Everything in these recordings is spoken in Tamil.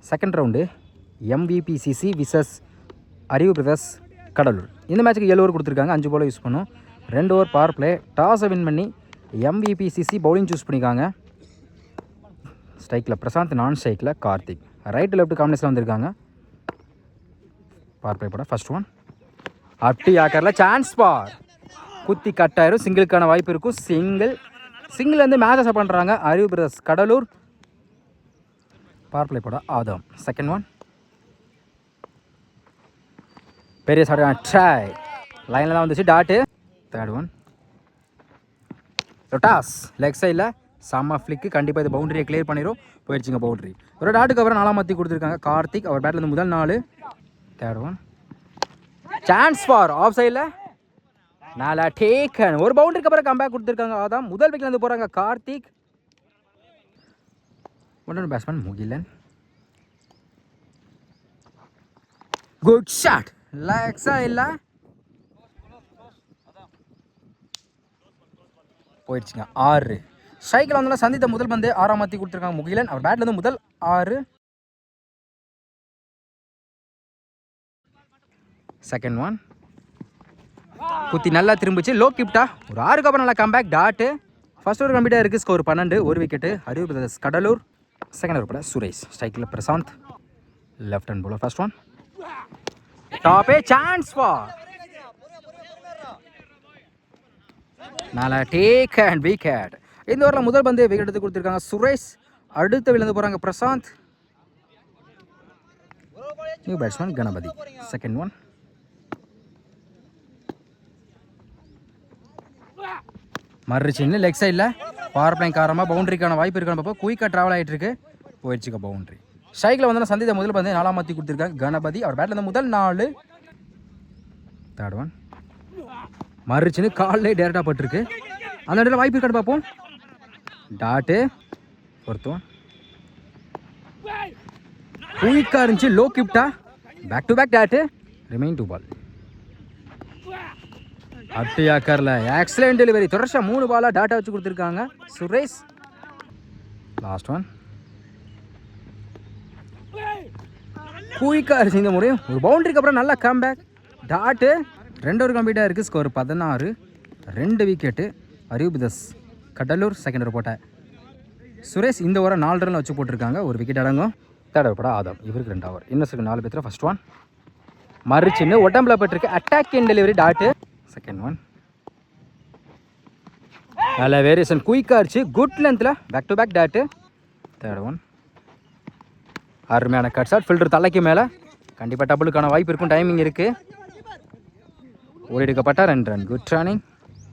செகண்ட் ரவுண்டு MVPCC விசஸ் அறிவு பிரதர்ஸ் கடலூர். இந்த மேட்ச்சுக்கு 7 ஓவர் கொடுத்துருக்காங்க, 5 பால் யூஸ் பண்ணும். 2 ஓவர் பவர் பிளே. டாஸை வின் பண்ணி MVPCC பவுலிங் சூஸ் பண்ணிக்காங்க. ஸ்ட்ரைக்கில் பிரசாந்த், நான் ஸ்ட்ரைக்கில் கார்த்திக். ரைட்டு லெஃப்ட் காம்பினேஷனில் வந்திருக்காங்க. பவர் பிளே போட ஃபர்ஸ்ட் ஒன் அப்படி ஆக்கரில் சான்ஸ் பார் குத்தி கட்டாயிரும். சிங்கிளுக்கான வாய்ப்பு இருக்கும். சிங்கிள் வந்து மேட்சஸ் பண்ணுறாங்க அறிவு பிரதர்ஸ் கடலூர். பவர் பிளே போட ஆதம். செகண்ட் ஒன் பெரிய சாடு ட்ரை லைனில் தான் வந்துச்சு dot. Third one toss leg சைடில் செம்ம ஃப்ளிக்கு. கண்டிப்பாக இது பவுண்டரியை கிளியர் பண்ணிடும். போயிடுச்சுங்க பவுண்டரி. ஒரு டாட்டுக்கு அப்புறம் 4ஆம் மாற்றி கொடுத்துருக்காங்க கார்த்திக். அவர் பேட்டில் வந்து முதல் 4. Third one chance for off சைடில் நாலா டேக்கன். ஒரு பவுண்டரிக்கு அப்புறம் கம்பேக் கொடுத்துருக்காங்க ஆதாம். முதல் விக்கெட்ல இருந்து போகிறாங்க கார்த்திக். ஒன்று பேட்ஸ்மேன் முகிலன். குட் ஷாட் லெக்ஸா இல்லை போயிடுச்சுங்க 6. ஸ்ட்ரைக்கில் வந்து சந்தித்த முதல் பந்து 6ஆம் மாற்றி கொடுத்துருக்காங்க முகிலன். அவர் பேட்ல இருந்து முதல் 6. செகண்ட் ஒன் குத்தி நல்லா திரும்பிச்சு லோ கிப்டா. ஒரு 6க்கு அப்புறம் நல்லா கம்பேக் டாட்டு. ஃபர்ஸ்ட் ஓவர் கம்ப்ளீட்டாக இருக்குது. ஸ்கோர் 12. ஒரு விக்கெட்டு அறிவு பிரதர்ஸ் கடலூர். செகண்ட் ஓவர் போட சுரேஷ். ஸ்ட்ரைக்கில் Prashanth. Left hand bowler. First one டாப்பே சான்ஸ் ஃபார் நாலா டேக் அண்ட் விக்கெட். இந்த ஓவரில் முதல் பந்து விக்கெட் எடுத்து கொடுத்துருக்காங்க சுரேஷ். அடுத்த விழுந்து போகிறாங்க Prashanth. New batsman Ganapathi. Second one மறுச்சின்னு லெக் சைடில் பவர் பிளேயிங் காரமாக பவுண்டரிக்கான வாய்ப்பு இருக்கான்னு பார்ப்போம். குயிக்காக ட்ராவல் ஆகிட்டு இருக்கு. போயிடுச்சுக்க பவுண்டரி. ஸ்ட்ரைக்கில் வந்து சந்தித்த முதல் பந்து 4ஆம் மாற்றி கொடுத்துருக்காங்க கணபதி. அவர் பேட்டில் இருந்து முதல் 4. தேர்ட் ஒன் மறுச்சின்னு காலில் டேரெக்டாக பட்டிருக்கு. அந்த இடத்துல வாய்ப்பு இருக்கான்னு பார்ப்போம். டாட்டு ஒருத்தோம் குயிக்காக இருந்துச்சு லோ கிப்டா. Back to back dot. Remain 2 ball. அட்டியாக்கரில் எக்ஸலன்ட் டெலிவரி. தொடர்ச்சியாக 3 பாலாக டாட்டா வச்சு கொடுத்துருக்காங்க சுரேஷ். லாஸ்ட் ஒன் குயிக்காக இருந்துச்சு இந்த முறையும். ஒரு பவுண்டரிக்கு அப்புறம் நல்லா கம்பேக் டாட்டு. 2 ஓவர் கம்ப்ளீட்டாக இருக்குது. ஸ்கோர் 16. 2 விக்கெட்டு அறிவு பிரதர்ஸ் கடலூர். செகண்ட் ஓவர் போட்ட சுரேஷ் இந்த ஓவரை 4 ரன் வச்சு போட்டிருக்காங்க. ஒரு விக்கெட் அடங்கும். தேர்ட் ஓவர் போட ஆதம். இவருக்கு 2 ஓவர். இன்னும் 4 பேர். ஃபர்ஸ்ட் ஒன் மறுச்சின்னு உடம்புல பட்டிருக்கு attack in delivery dot. Second one நல்ல வேரியேஷன் குயிக்காக இருந்துச்சு குட் லென்த்தில் back to back dot. Third one அருமையான கட் ஷாட். ஃபில்டர் தலைக்கு மேலே. கண்டிப்பாக டபுளுக்கான வாய்ப்பு இருக்கும். டைமிங் இருக்குது. ஓடி எடுக்கப்பட்ட 2 ரன். Good running.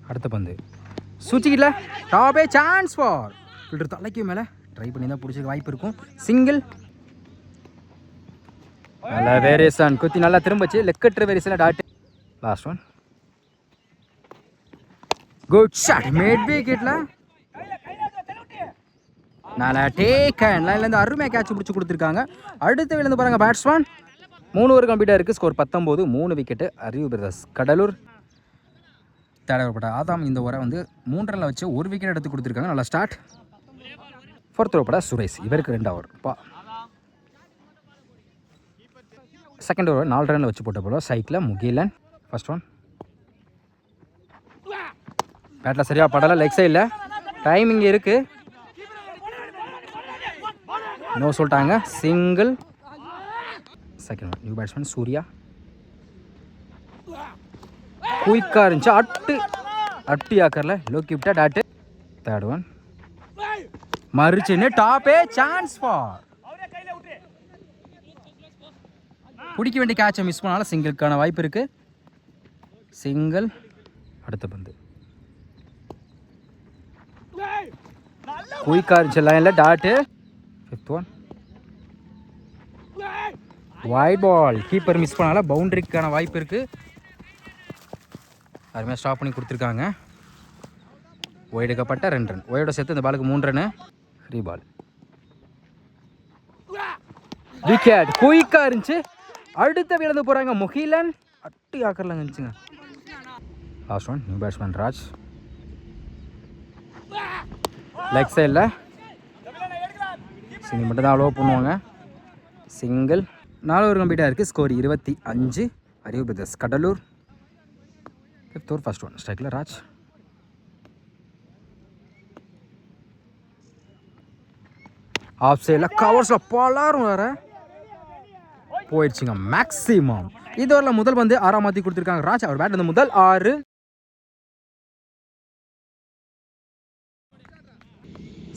அடுத்த பந்து சுச்சிக்கிட்டல டாப்பே சான்ஸ் ஃபார் ஃபில்டர் தலைக்கு மேலே ட்ரை பண்ணி தான் பிடிச்சிக்க வாய்ப்பு இருக்கும். சிங்கிள் நல்ல வேரியேஷன் குத்தி நல்லா திரும்பிச்சு லெக்கற்ற வேரியேஷனில் dot. Last one good shot made விக்கெட்ல நல்லா டேக்கன் லைன்லேருந்து அருமையாக கேட்ச் பிடிச்சி கொடுத்துருக்காங்க. அடுத்த விழுந்து பாருங்கள் பேட்ஸ்மேன். 3 ஓவர் கம்ப்ளீட்டாக இருக்குது. ஸ்கோர் 19. 3 விக்கெட்டு அறிவு பிரதர்ஸ் கடலூர். தேடப்பட்ட ஆதாம் இந்த ஓவரை வந்து 3 ரனில் வச்சு 1 விக்கெட் எடுத்து கொடுத்துருக்காங்க. நல்லா ஸ்டார்ட். Fourth over Suresh. இவருக்கு 2 ஓவர். செகண்ட் ஓவர் 4 ரனில் வச்சு போட்ட போல சைக்கில் முகிலன். ஃபர்ஸ்ட் ஒன் பேட்டில் சரியாக படலை லெக் சைடில். டைமிங் இருக்குது. நோ சொல்லிட்டாங்க. Single. Second one new batsman Surya. குயிக்காக இருந்துச்சு அட்டி ஆக்கரில் லோ கிப்டா டாட்டு. தேர்ட் ஒன் மறுச்சின்னு டாப்பே சான்ஸ் ஃபார் பிடிக்க வேண்டிய கேட்சை மிஸ் பண்ணாலும் சிங்கிளுக்கான வாய்ப்பு இருக்குது. சிங்கிள். அடுத்த பந்து குயிக்காக இருந்துச்சு லைனில் dot. Fifth one wide ball. Keeper miss பண்ணாலும் பவுண்டரிக்கான வாய்ப்பு இருக்குது. அருமையாக ஸ்டாப் பண்ணி கொடுத்துருக்காங்க. ஒய்டுக்கப்பட்ட 2 ரன். ஒயோட சேர்த்து இந்த பாலுக்கு 3 ரன்னு. ஃப்ரீ பால். விக்கெட் குயிக்காக இருந்துச்சு. அடுத்த விழுந்து போகிறாங்க முகிலன். அட்டி ஆக்கர்லாம் இருந்துச்சுங்க. Last one new batsman Raj. Leg சைடில் சினி மட்டும் தான் அலோவ் பண்ணுவாங்க. சிங்கிள். 4 ஓவர் கம்ப்ளீட்டாக இருக்குது. ஸ்கோர் 25. அறிவு brothers Cuddalore. 5th over first one. ஸ்ட்ரைக்கில் ராஜ். ஆஃப் சைடில் கவர்ஸில் பலாரும் வேறு போயிடுச்சுங்க. மேக்ஸிமம் இது வரல முதல் வந்து 6 மாற்றி கொடுத்துருக்காங்க ராஜ். அவர் பேட் வந்து முதல் 6.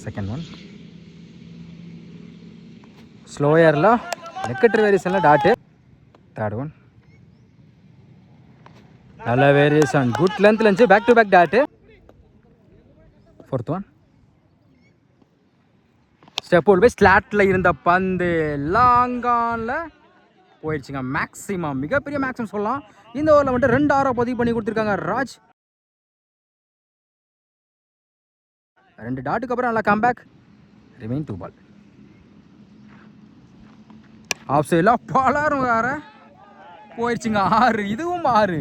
செகண்ட் ஒன் ஸ்லோயரில் நெக்கட்ரி வேரியேஷனில் டாட்டு. தேர்ட் ஒன் நல்ல வேரியேஷன், குட் லென்த்ல இருந்துச்சு, back to back dot. Fourth one step போல் போய் ஸ்லாட்டில் இருந்த பந்து லாங்கானில் போயிடுச்சுங்க. மேக்ஸிமம் மிகப்பெரிய மேக்ஸிமம் சொல்லலாம். இந்த ஓவரில் வந்துட்டு 2 6 பதிவு பண்ணி கொடுத்துருக்காங்க ராஜ். 2 டாட்டுக்கு அப்புறம் நல்லா கம்பேக். Remain 2 ball. ஆஃப் சைடில் பலரும் வேறு போயிடுச்சுங்க. 6. இதுவும் 6.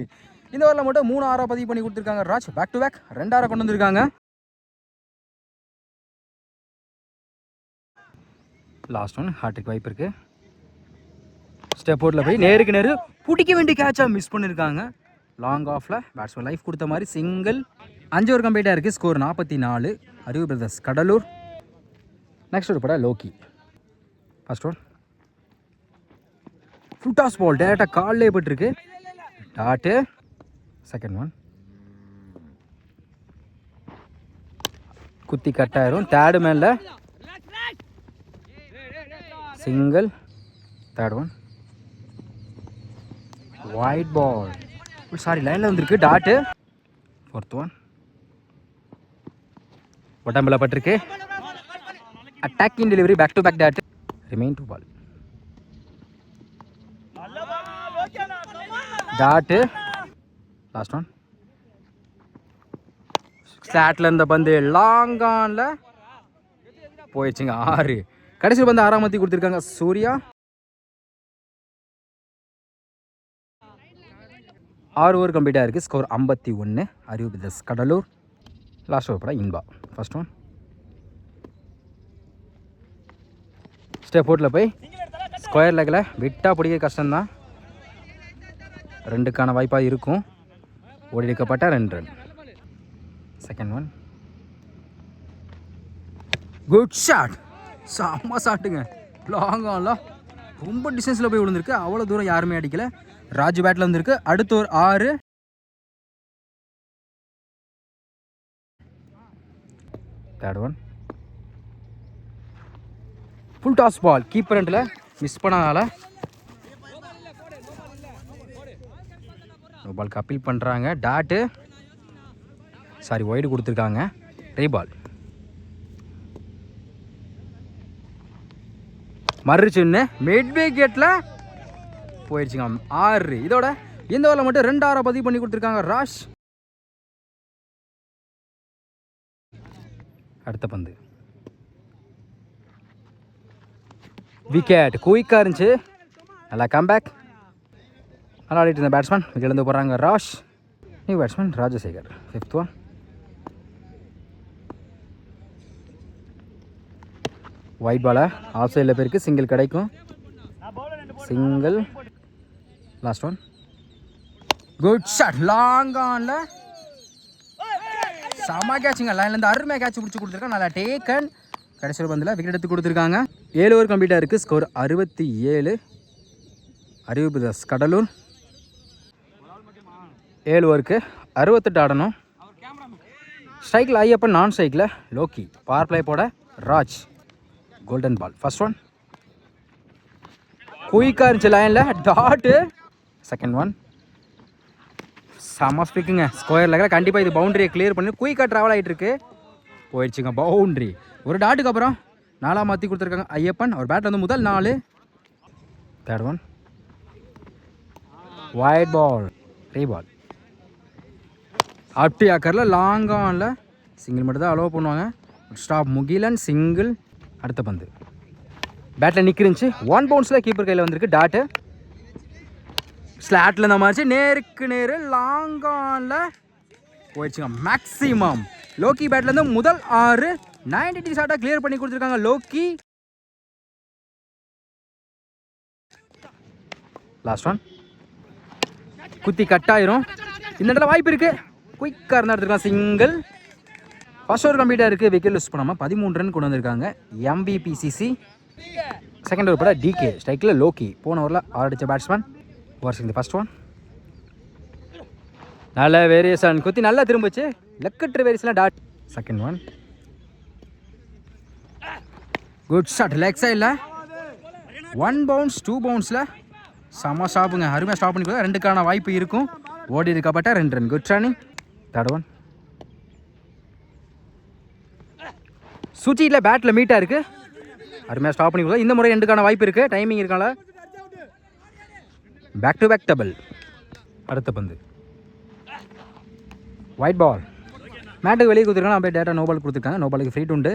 இந்த ஓவரில் மட்டும் 3 6 பதிவு பண்ணி கொடுத்துருக்காங்க ராஜ். பேக் டு பேக் 2 6 கொண்டு வந்திருக்காங்க. லாஸ்ட் ஒன் ஹார்ட்ரிக் வாய்ப்பு இருக்குது. ஸ்டெப் அவுட்டில் போய் நேருக்கு நேரு பிடிக்க வேண்டிய கேட்சாக மிஸ் பண்ணியிருக்காங்க. லாங் ஆஃபில் பேட்ஸ்மேன் லைஃப் கொடுத்த மாதிரி சிங்கிள். 5 ஓவர் கம்ப்ளீட்டாக இருக்குது. ஸ்கோர் 44. அறிவு பிரதர்ஸ் கடலூர். நெக்ஸ்ட் ஒரு படம் Loki. First one full toss ball டேரெக்டாக காலிலே போட்டுருக்கு டாட்டு. செகண்ட் ஒன் குத்தி கட்டாயிரும். தேர்டு மேனில் single. Third one wide ball, சாரி லைனில் வந்திருக்கு டாட்டு. ஃபோர்த் ஒன் உடம்பில் பட்டிருக்கு. Attacking delivery, back to back dot. Remain 2 ball. Dot. Last one ஸ்லாட்டில் இருந்த பந்து லாங் ஆனில் போயிடுச்சுங்க. 6. கடைசியில் வந்து 6 மாற்றி கொடுத்துருக்காங்க சூர்யா. 6 ஓவர் கம்ப்ளீட்டாக இருக்குது. ஸ்கோர் 51. அறிவு பிரதர்ஸ் கடலூர். லாஸ்ட் ஓவர் படம் இன்பா. ஃபர்ஸ்ட் ஒன் ஸ்டெப் அவுட்டில் போய் ஸ்கொயர் லெக்கில் விட்டால் பிடிக்க கஷ்டம்தான். 2க்கான வாய்ப்பாக இருக்கும். ஓடி எடுக்கப்பட்ட 2 run. Second one good shot, செம்ம ஷாட்டுங்க. லாங் ஆன்ல ரொம்ப டிஸ்டன்ஸில் போய் விழுந்திருக்கு. அவ்வளோ தூரம் யாருமே அடிக்கல. ராஜு பேட்டில் வந்திருக்கு. அடுத்த ஒரு 6. Third one full toss ball keeper ரெண்டில் மிஸ் பண்ணனால பாலுக்கு அப்பீல் பண்ணுறாங்க. டாட்டு, சாரி ஒய்டு கொடுத்துருக்காங்க. ரே பால் மறுச்சுன்னு மிட்வே கேட்டில் போயிடுச்சுங்க. 6. இதோட இந்த ஓவரில் மட்டும் 2 6 பதிவு பண்ணி கொடுத்துருக்காங்க ராஷ். அடுத்த பந்து விக்கெட், குயிக்காக இருந்துச்சு. நல்லா கம்பேக். நல்லா ஆடிட்டு இருந்த பேட்ஸ்மேன் விக்கெட்லேருந்து போடுறாங்க ராஷ். New batsman Rajasekar. 5th one wide பாலை ஆஃப் சைடில் போயிருக்கு. சிங்கிள் கிடைக்கும். Single. Last one good shot, long ஆனில் செம்ம கேட்சுங்க. லைன்லேருந்து அருமையாக கேட்ச் பிடிச்சி கொடுத்துருக்காங்க. நல்லா டேக்கன். கடைசியில் பந்தில் விக்கெட் எடுத்து கொடுத்துருக்காங்க. 7 ஓவர் கம்ப்ளீட்டாக இருக்குது. ஸ்கோர் 67. அறிவு பிரதர்ஸ் கடலூர். 7 ஓவருக்கு 68 ஆடணும். ஸ்ட்ரைக்கில் ஐயப்பன், நான் ஸ்ட்ரைக்கில் லோக்கி. பவர் பிளே போட Raj. Golden ball. First one குயிக்காக இருந்துச்சு லைனில் டாட்டு. செகண்ட் ஒன் செம்ம ஸ்பீக்குங்க. ஸ்கொயர் லெக்கில் கண்டிப்பாக இது பவுண்டரியை கிளியர் பண்ணி குயிக்காக ட்ராவல் ஆகிட்டு இருக்கு. போயிடுச்சுங்க பவுண்ட்ரி. ஒரு டாட்டுக்கு அப்புறம் 4 மாற்றி கொடுத்துருக்காங்க ஐயப்பன். அவர் பேட் வந்து முதல் 4. தேர்ட் ஒன் ஒயிட் பால், ரே பால். அப்டி ஆக்கரில் லாங் ஆனில் சிங்கிள் மட்டும் தான் அலோவ் பண்ணுவாங்க. Stop Mugilan single. அடுத்த பந்து பேட்டில் நிற்கிருந்துச்சு. 1 பவுன்ஸில் கீப்பர் கையில் வந்திருக்கு டாட்டு. ஸ்லாட்டில் இந்த மாதிரி நேருக்கு நேரு லாங் ஆனில் போயிடுச்சுங்க. மேக்ஸிமம் லோக்கி பேட்லேருந்து முதல் 6 90 ஷாட்டாக கிளியர் பண்ணி கொடுத்துருக்காங்க லோக்கி. Last one. குத்தி கட்டாயிரும். இந்த இடத்துல வாய்ப்பு இருக்குது, குயிக்காக இருந்தால் எடுத்துக்கலாம். சிங்கிள். ஃபர்ஸ்ட் ஓவர் கம்ப்ளீட்டாக இருக்குது, விக்கெட் லூஸ் பண்ணாமல் 13 ரன் கொண்டு வந்திருக்காங்க எம்பிபிசிசி. செகண்ட் ஓவர் பட டிகே, ஸ்ட்ரைக்கில் லோக்கி. போன ஓவரில் ஆடிச்ச பேட்ஸ்மேன். ஓவர் இந்த ஃபர்ஸ்ட் ஒன். நல்ல வேரியேஷன், குத்தி நல்லா திரும்பிச்சு. லெக்கற்ற variation dot. Second one. Good shot, leg சைடில் 1 பவுன்ஸ் 2 பவுன்ஸில் செம்ம ஸ்டாப்புங்க. அருமையாக ஸ்டாப் பண்ணி கொடுத்தா 2க்கான வாய்ப்பு இருக்கும். ஓடி இருக்கப்பட்ட 2 run. Good running. Third one. சுச்சியில் பேட்டில் மீட்டாக இருக்குது, அருமையாக ஸ்டாப் பண்ணி கொடுத்தா இந்த முறை 2க்கான வாய்ப்பு இருக்குது. டைமிங் இருக்கால. Back to back double. அடுத்த பந்து ஒயிட் பால். மேட்டுக்கு வெளியே கொடுத்துருக்காங்க, அப்படியே டேட்டா நோ பால் கொடுத்துருக்காங்க. நோ பாலுக்கு ஃப்ரீ உண்டு.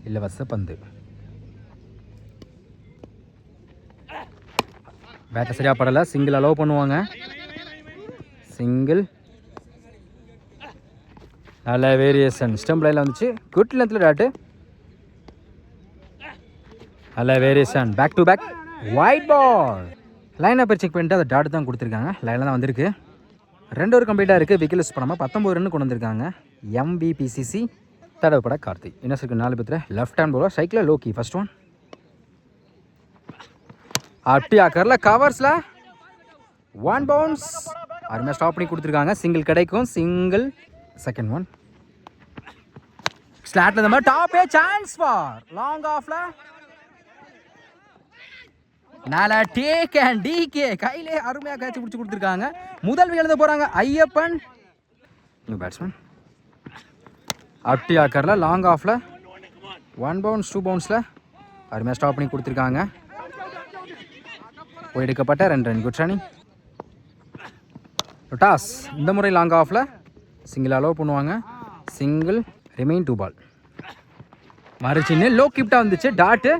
இலவச பந்து. பேட்டை சரியாக படலை, சிங்கிள் அலோவ் பண்ணுவாங்க. சிங்கிள். நல்ல வேரியேஷன், ஸ்டம்ப் லைனில் வந்துச்சு. குட் லென்த்தில் டாட்டு. நல்ல variation, back to back wide ball. லைனை போய் செக் பண்ணிட்டு அதை டாட்டு தான் கொடுத்துருக்காங்க. லைனில் தான் வந்திருக்கு. 2 ஓவர் கம்ப்ளீட்டாக இருக்குது, விக்கெட் லூஸ் பண்ணாமல் 19 ரன் கொண்டு வந்திருக்காங்க எம்பிபிசிசி. தடவைப்பட கார்த்திக். இன்னும் 4 பேர். லெஃப்ட் ஹேண்ட் பவுலர், சைக்கிளில் லோக்கி. First one. அப்படியா கரில் கவர்ஸில் 1 பவுன்ஸ். அருமையாக ஸ்டாப் பண்ணி கொடுத்துருக்காங்க. சிங்கிள் கிடைக்கும். சிங்கிள். Second one. ஸ்லாட்டில் இந்த மாதிரி டாப்பே சான்ஸ் ஃபார் லாங் ஆஃபில். நால டேக் அண்ட் டிகே கையிலே அருமையாக கேட்ச் பிடிச்சி கொடுத்துருக்காங்க. முதல் எழுத போகிறாங்க ஐயப்பன். New batsman. அப்படியா கரில் லாங் ஆஃபில் 1 பவுன்ஸ் 2 பவுன்ஸில் அருமையாக ஸ்டாப் பண்ணி கொடுத்துருக்காங்க. போய் எடுக்கப்பட்ட 2 ரன். Good running. டாஸ். இந்த முறை லாங் ஆஃபில் சிங்கிள் அலோவ் பண்ணுவாங்க. சிங்கிள். ரிமைன் 2 பால். மறுச்சின்னு லோ கிப்டாக வந்துச்சு. டாட்டு.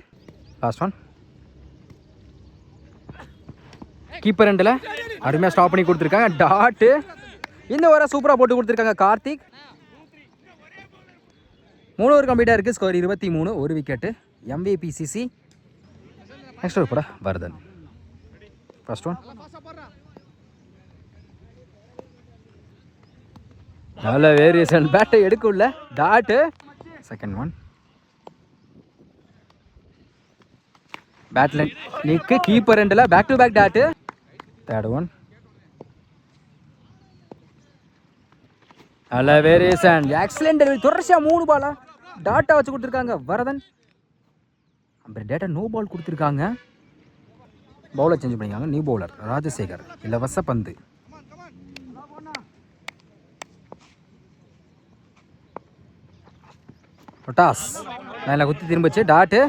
Last one. கீப்பர் ரெண்டில் அருமையாக ஸ்டாப் பண்ணி கொடுத்துருக்காங்க. டாட்டு. இந்த ஓவரை சூப்பராக போட்டு கொடுத்துருக்காங்க கார்த்திக். 3 ஓவர் கம்ப்ளீட்டாக இருக்குது. ஸ்கோர் 23. 1 விக்கெட்டு எம்பிபிசிசி. நெக்ஸ்ட் ஓவர் கூட வர்தன். First one. நல்ல வேரியேஷன், பேட்டை எடுக்கல. டாட்டு. Second one. பேட்ல நிற்கு, கீப்பர் ரெண்டில் back to back dot. Third one. நல்ல வேரியேஷன், எக்ஸலென்ட். தொடர்ச்சியாக 3 பாலா டாட்டா வச்சு கொடுத்துருக்காங்க வரதன். அப்புறம் டேட்டா நோ பால் கொடுத்துருக்காங்க. பவுலர் சேஞ்ச் பண்ணிக்காங்க. New bowler Rajasekar. இலவச பந்து. டாஸ். நல்லா குத்தி திரும்பிச்சு. டாட்டு.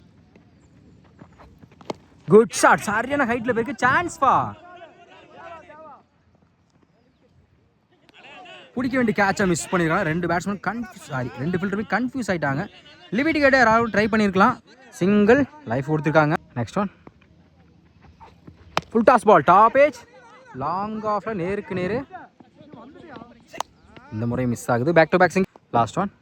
குட் ஷாட், சரியான ஹைட்ல போயிருக்கு. Chance for. பிடிக்க வேண்டிய கேட்சை மிஸ் பண்ணிருக்காங்க. 2 பேட்ஸ்மேன் ரெண்டு ஃபீல்டருமே கன்ஃபியூஸ் ஆகிட்டாங்க. லிமிட் கேட்டே யாராவது ட்ரை பண்ணியிருக்கலாம். சிங்கிள். லைஃப் கொடுத்துருக்காங்க. Next one. Full toss ball. Top edge long ஆஃப்ல நேருக்கு நேரு. இந்த முறை மிஸ் ஆகுது. பேக் டு பேக் சிங். Last one.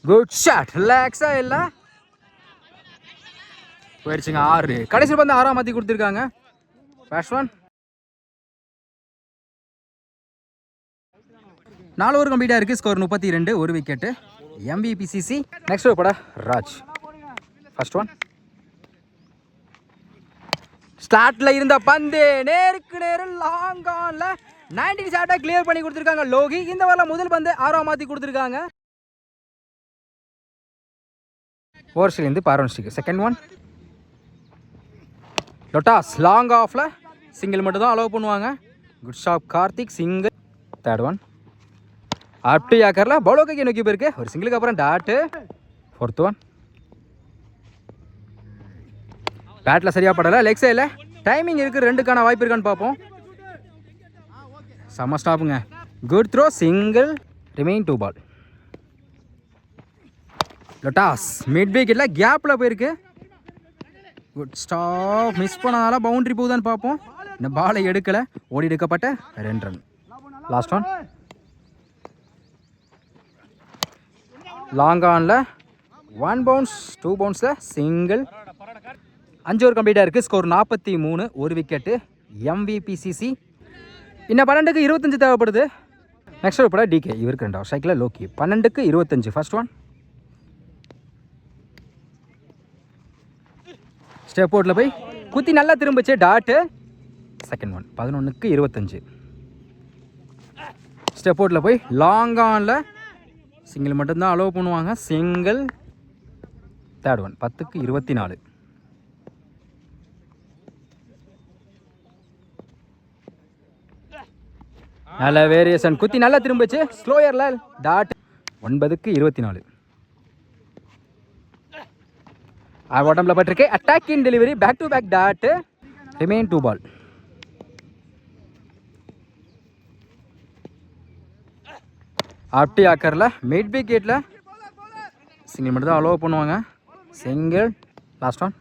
குட் ஷாட், ரிலாக்ஸா இல்ல போயிடுச்சுங்க. 6. கடைசி வந்து 6 மாற்றி கொடுத்துருக்காங்க. First one. 4 ஓவர் கம்ப்ளீட்டாக இருக்குது. ஸ்கோர் 32. 1 விக்கெட்டு எம்பிபிசிசி. நெக்ஸ்ட் ஓவர் கூட ராஜ். First one. ஸ்டார்ட்ல இருந்த பந்து நேருக்கு நேரு லாங் ஆன்ல 19 ஷாட்டை கிளியர் பண்ணி கொடுத்துருக்காங்க லோகி. இந்த வாரம் முதல் பந்து 6 மாற்றி கொடுத்துருக்காங்க. ஓவர்ஸ்லேருந்து பார்வன்ஸ்டிக்கு. Second one. லொட்டாஸ் லாங் ஆஃப்ல சிங்கிள் மட்டும் தான் அலோவ் பண்ணுவாங்க. Good shot Karthik. Single. Third one. அப்படி ஆக்கரில் பவுலோக்கு நோக்கி போயிருக்கு. ஒரு சிங்கிளுக்கு அப்புறம் டாட்டு. Fourth one. பேட்டில் சரியாக படலை. லெக் சைடில் டைமிங் இருக்குது. 2க்கான வாய்ப்பு இருக்கான்னு பார்ப்போம். செம்ம ஸ்டாப்புங்க. Good throw. Single. Remain 2 ball. லொட்டாஸ் மிட் விக்கெட்டில் கேப்பில் போயிருக்கு. Good stop. மிஸ் பண்ணால பவுண்டரி போகுதான்னு பார்ப்போம். இந்த பாலை எடுக்கலை. ஓடி எடுக்கப்பட்ட 2 ரன். Last one. லாங் ஆனில் 1 பவுன்ஸ் 2 பவுன்ஸில் சிங்கிள். 5 ஓவர் கம்ப்ளீட்டாக இருக்குது. ஸ்கோர் 43, ஒரு விக்கெட்டு. MVPCC. இன்னும் 12க்கு 25 தேவைப்படுது. நெக்ஸ்ட் ஓவர் போட டிகே, இவருக்கு 2 ஸ்ட்ரைக்கில் லோக்கி. 12க்கு 25 ஃபர்ஸ்ட் ஒன். ஸ்டெப் அவுட்டில் போய் குத்தி நல்லா திரும்பிச்சு டாட்டு. Second one. 11க்கு 25. ஸ்டெப் அவுட்டில் போய் லாங் ஆனில் சிங்கிள் மட்டும்தான் அலோவ் பண்ணுவாங்க. சிங்கிள். Third one. 10க்கு 24. நல்ல வேரியேஷன், குத்தி நல்லா திரும்பிச்சு ஸ்லோயரில் டாட். 9க்கு 24. பாட்டமில் பட்டிருக்கு. Attack in delivery, back to back dot. Remain 2 ball. ஆப்டி ஆக்கரில் மிட் விக்கெட்டில் சிங்கிள் மட்டும் தான் அலோவ் பண்ணுவாங்க. சிங்கிள். Last one.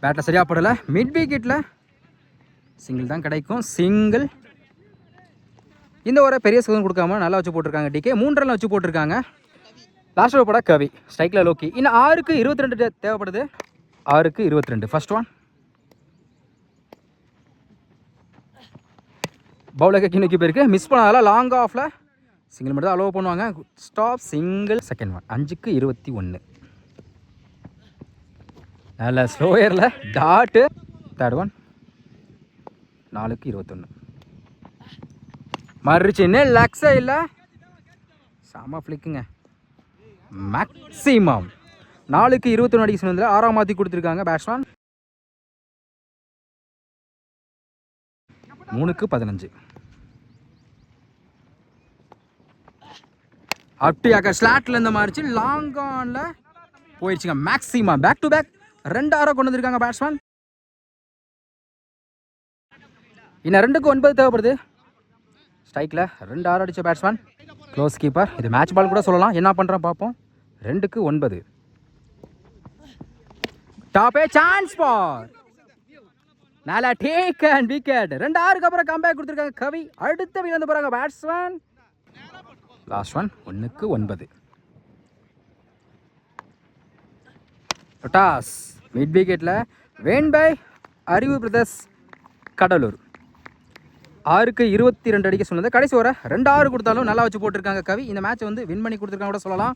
பேட்டில் சரியாக படலை. மிட் விக்கெட்டில் சிங்கிள் தான் கிடைக்கும். சிங்கிள். இந்த ஒரு பெரிய ஸ்கோர் கொடுக்காம நல்லா வச்சு போட்டிருக்காங்க டிகே. 3 ரன் வச்சு போட்டிருக்காங்க. லாஸ்ட் ஓவர் போட கவி, ஸ்ட்ரைக்கில் லோக்கி. இன்னும் 6க்கு 22 தேவைப்படுது. 6க்கு 22 ஃபர்ஸ்ட் ஒன். பவுலர் கிணக்கி போயிருக்கு. மிஸ் பண்ணால லாங் ஆஃபில் சிங்கிள் மட்டும் தான் அலோவ் பண்ணுவாங்க. ஸ்டாப். சிங்கிள். Second one. 5க்கு 21. நல்ல ஸ்லோயரில் டாட்டு. Third one. 4க்கு 21. மறுச்சின்னு லக்ஸே இல்லை. செம ஃப்ளிக்குங்க. மேக்ஸிமம் 4க்கு 21 அடிக்க சொன்னதில் 6ஆம் மாற்றி கொடுத்துருக்காங்க பேட்ஸ்மேன். 3க்கு 15. அப்படியாக ஸ்லாட்டில் இந்த மாதிரிச்சு லாங் ஆனில் போயிடுச்சுங்க. மேக்ஸிமம் பேக் டு பேக் 2 6 கொண்டு வந்திருக்காங்க பேட்ஸ்மேன். இன்னும் 2க்கு 9 தேவைப்படுது. ஸ்ட்ரைக்கில் 2 6 அடித்த பேட்ஸ்மேன். Close keeper. இது மேட்ச் பால் கூட சொல்லலாம். என்ன பண்ணுறோம் பார்ப்போம். 2க்கு 9. டாப்பே சான்ஸ் பார். நல்லா டேக் அண்ட் விக்கெட். 2 6க்கு அப்புறம் கம்பேக் கொடுத்துருக்காங்க கவி. அடுத்த வீல் வந்து போகிறாங்க பேட்ஸ்மேன். Last one. 1க்கு 9. டாஸ் மிட் விக்கெட்டில் வேன் பை அறிவு பிரதர்ஸ் கடலூர். 6க்கு 22 அடிக்க சொன்னது. கடைசி வர 2 6 கொடுத்தாலும் நல்லா வச்சு போட்டிருக்காங்க கவி. இந்த மேட்ச் வந்து வின் பண்ணி கொடுத்துருக்காங்க கூட சொல்லலாம்.